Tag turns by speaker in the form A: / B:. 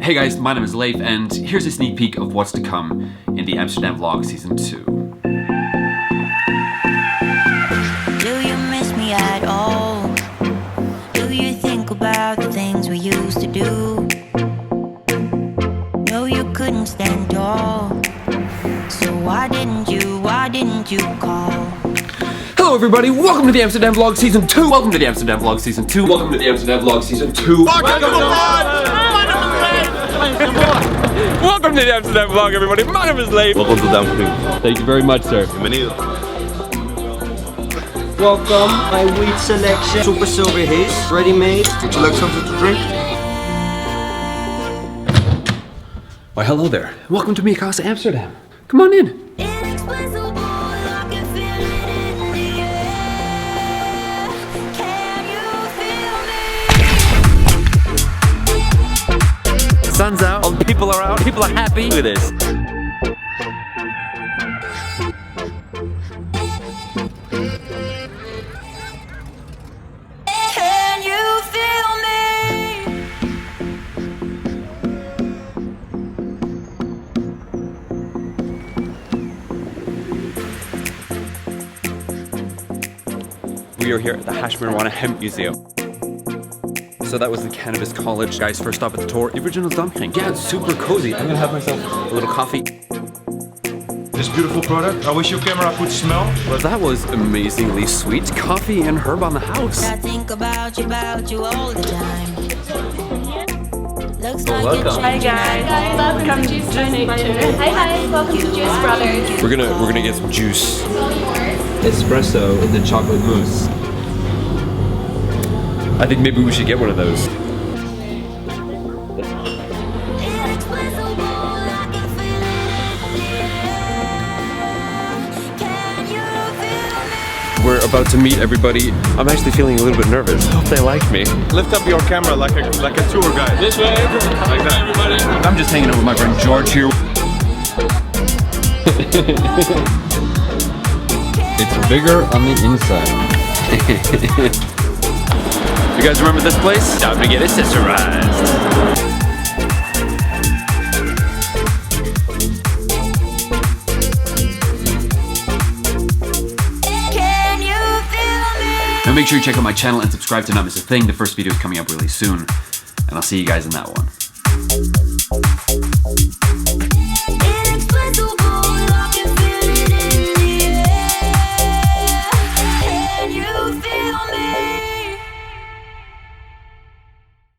A: Hey guys, my name is Leif, and here's a sneak peek of what's to come in the Amsterdam vlog season 2.
B: Do you miss me at all? Do you think about the things we used to do? No, you couldn't stand tall. So why didn't you call?
A: Hello everybody, welcome to the Amsterdam vlog season 2. Welcome to the Amsterdam vlog season 2. Welcome to the Amsterdam vlog season 2.
C: Welcome to the Amsterdam vlog, everybody. My name is Leif.
D: Welcome to Amsterdam.
A: Thank you very much, sir.
D: Bienvenido.
E: Welcome, my wheat selection. Super silver haze, ready made.
D: Would you like something to drink?
A: Why hello there. Welcome to Casa Amsterdam. Come on in.
B: Inexplicable, I can feel it in the air. Can you feel me?
C: Sun's out, all the people are out, people are happy. Look at this.
B: Can you feel me?
C: We are here at the Hash Marijuana Hemp Museum. So that was the Cannabis College. Guys, first stop at the tour. The original dumpling. Yeah, it's super cozy. I'm gonna have myself a little coffee.
F: This beautiful product. I wish your camera could smell.
C: Well, that was amazingly sweet. Coffee and herb on the house.
B: I think about you all the time. Looks like
D: welcome.
G: Hi guys, welcome to Juice Brothers. Hi, welcome to Juice Brothers.
C: We're gonna get some juice.
D: Espresso in the chocolate mousse.
C: I think maybe we should get one of those. We're about to meet everybody. I'm actually feeling a little bit nervous. I hope they like me.
F: Lift up your camera like a tour guide. This way. Like that. Everybody.
A: I'm just hanging out with my friend George here.
D: It's bigger on the inside.
C: You guys remember this place? Time to get accessorized.
A: Now make sure you check out my channel and subscribe to not miss a thing. The first video is coming up really soon, and I'll see you guys in that one.